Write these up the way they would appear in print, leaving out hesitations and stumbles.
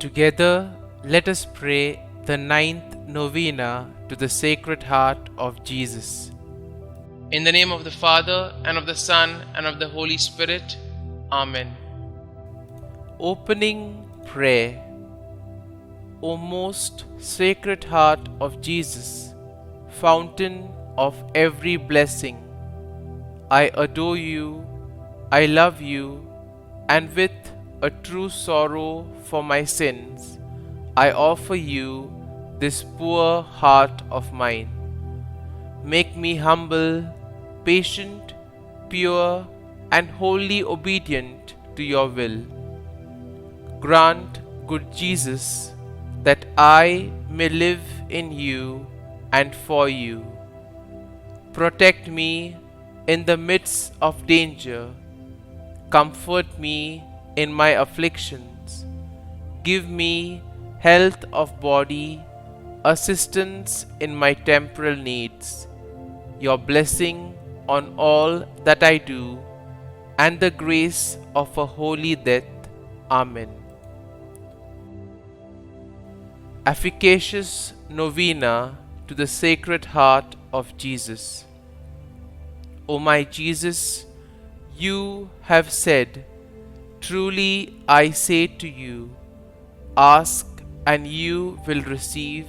Together, let us pray the ninth novena to the Sacred Heart of Jesus. In the name of the Father, and of the Son, and of the Holy Spirit. Amen. Opening Prayer. O most Sacred Heart of Jesus, fountain of every blessing, I adore you, I love you, and with a true sorrow for my sins, I offer you this poor heart of mine. Make me humble, patient, pure, and wholly obedient to your will. Grant, good Jesus, that I may live in you and for you. Protect me in the midst of danger. Comfort me in my afflictions. Give me health of body, assistance in my temporal needs, your blessing on all that I do, and the grace of a holy death. Amen. Efficacious Novena to the Sacred Heart of Jesus. O my Jesus, you have said, "Truly I say to you, ask and you will receive,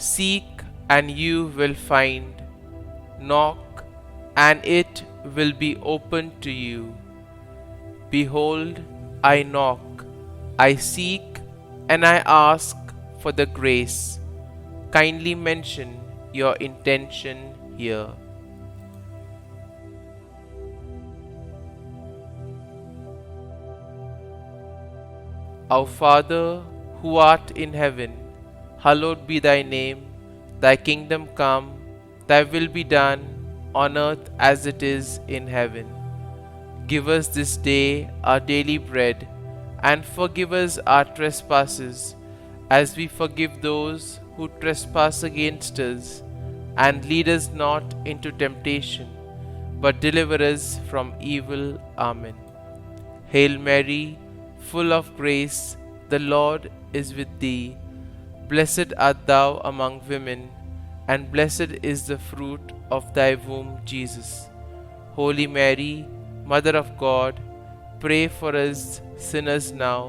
seek and you will find, knock and it will be opened to you. Behold, I knock, I seek, and I ask for the grace." Kindly mention your intention here. Our Father, who art in heaven, hallowed be thy name. Thy kingdom come, thy will be done, on earth as it is in heaven. Give us this day our daily bread, and forgive us our trespasses, as we forgive those who trespass against us. And lead us not into temptation, but deliver us from evil. Amen. Hail Mary, full of grace, the Lord is with thee. Blessed art thou among women, and blessed is the fruit of thy womb, Jesus. Holy Mary, Mother of God, pray for us sinners now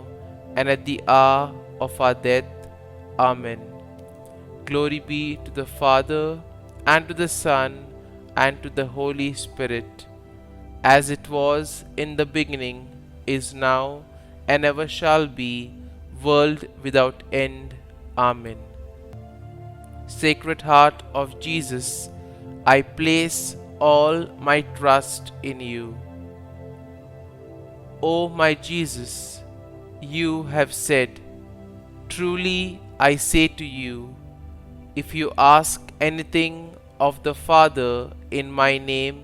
and at the hour of our death. Amen. Glory be to the Father, and to the Son, and to the Holy Spirit, as it was in the beginning, is now, and ever shall be, world without end. Amen. Sacred Heart of Jesus, I place all my trust in you. O my Jesus, you have said, "Truly I say to you, if you ask anything of the Father in my name,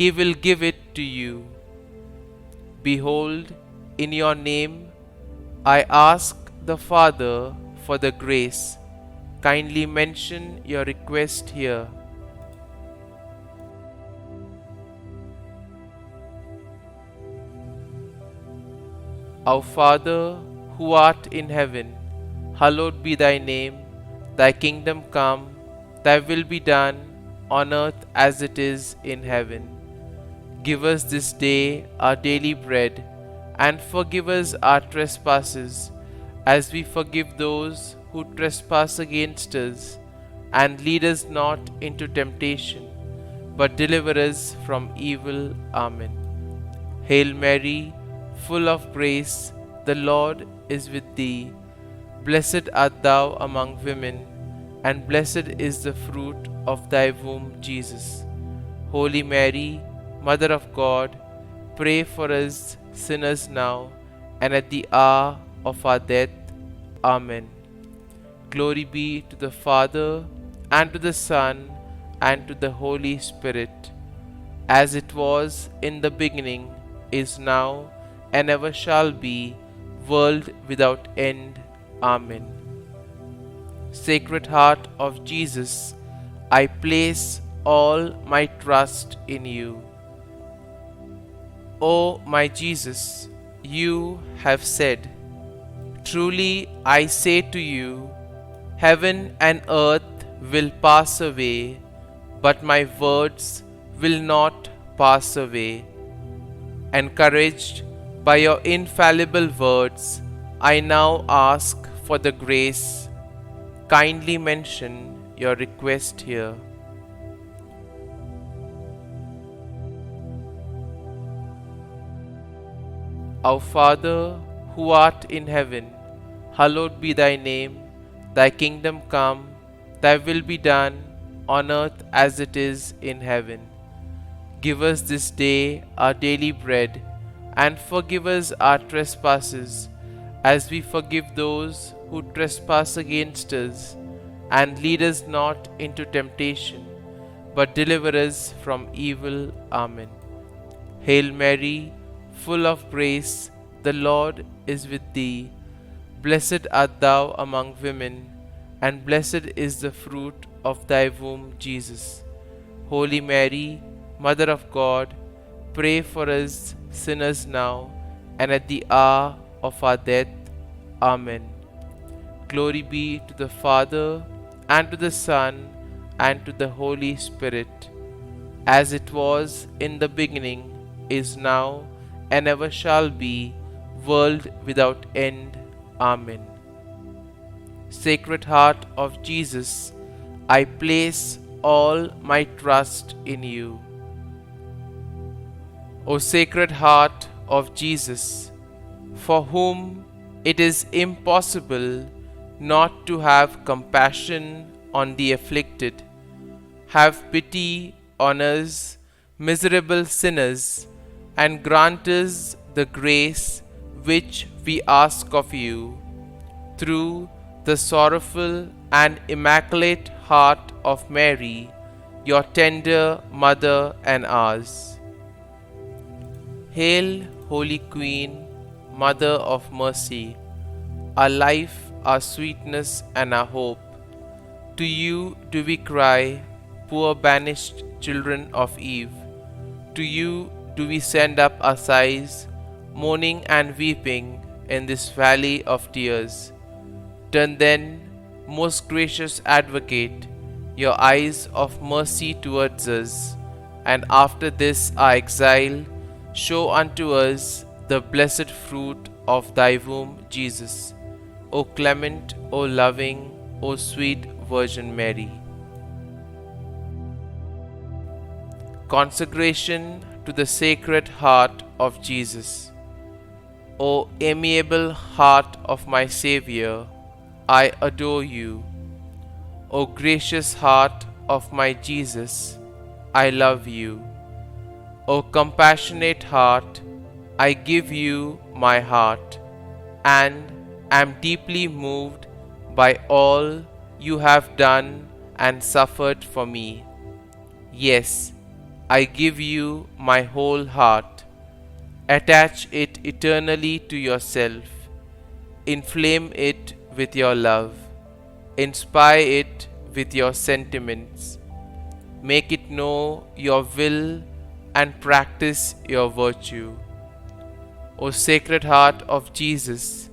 he will give it to you." Behold, in your name I ask the Father for the grace. Kindly mention your request here. Our Father, who art in heaven, hallowed be thy name. Thy kingdom come, thy will be done, on earth as it is in heaven. Give us this day our daily bread, and forgive us our trespasses, as we forgive those who trespass against us. And lead us not into temptation, but deliver us from evil. Amen. Hail Mary, full of grace, the Lord is with thee. Blessed art thou among women, and blessed is the fruit of thy womb, Jesus. Holy Mary, Mother of God, pray for us sinners now and at the hour of our death. Amen. Glory be to the Father, and to the Son, and to the Holy Spirit, as it was in the beginning, is now, and ever shall be, world without end. Amen. Sacred Heart of Jesus, I place all my trust in you. O my Jesus, you have said, Truly I say to you, heaven and earth will pass away, but my words will not pass away. Encouraged by your infallible words, I now ask for the grace. Kindly mention your request here. Our Father, who art in heaven, hallowed be thy name. Thy kingdom come, thy will be done, on earth as it is in heaven. Give us this day our daily bread, and forgive us our trespasses, as we forgive those who trespass against us. And lead us not into temptation, but deliver us from evil. Amen. Hail Mary, full of grace, the Lord is with thee. Blessed art thou among women, and blessed is the fruit of thy womb, Jesus. Holy Mary, Mother of God, pray for us sinners now and at the hour of our death. Amen. Glory be to the Father, and to the Son, and to the Holy Spirit, as it was in the beginning, is now, and ever shall be, world without end. Amen. Sacred Heart of Jesus, I place all my trust in you. O Sacred Heart of Jesus, for whom it is impossible not to have compassion on the afflicted, have pity on us, miserable sinners, and grant us the grace which we ask of you, through the sorrowful and immaculate heart of Mary, your tender Mother and ours. Hail, Holy Queen, Mother of Mercy, our life, our sweetness, and our hope. To you do we cry, poor banished children of Eve. To you do we send up our sighs, mourning and weeping in this valley of tears. Turn then, most gracious Advocate, your eyes of mercy towards us, and after this our exile, show unto us the blessed fruit of thy womb, Jesus. O clement, O loving, O sweet Virgin Mary. Consecration to the Sacred Heart of Jesus. O amiable heart of my Xavier, I adore you. O gracious heart of my Jesus, I love you. O compassionate heart, I give you my heart, and am deeply moved by all you have done and suffered for me. Yes, I give you my whole heart. Attach it eternally to yourself. Inflame it with your love. Inspire it with your sentiments. Make it know your will and practice your virtue. O Sacred Heart of Jesus,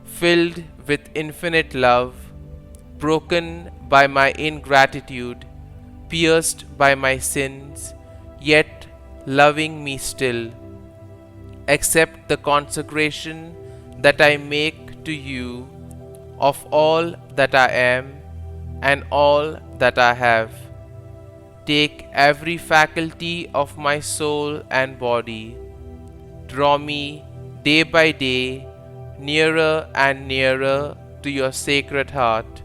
filled with infinite love, broken by my ingratitude, pierced by my sins, yet loving me still, accept the consecration that I make to you of all that I am and all that I have. Take every faculty of my soul and body. Draw me day by day nearer and nearer to your Sacred Heart,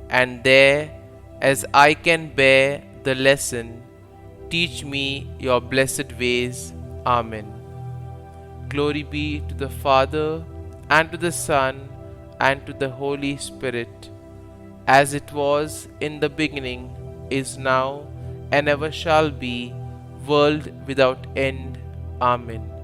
and there, as I can bear the lesson, teach me your blessed ways. Amen. Glory be to the Father, and to the Son, and to the Holy Spirit, as it was in the beginning, is now, and ever shall be, world without end. Amen.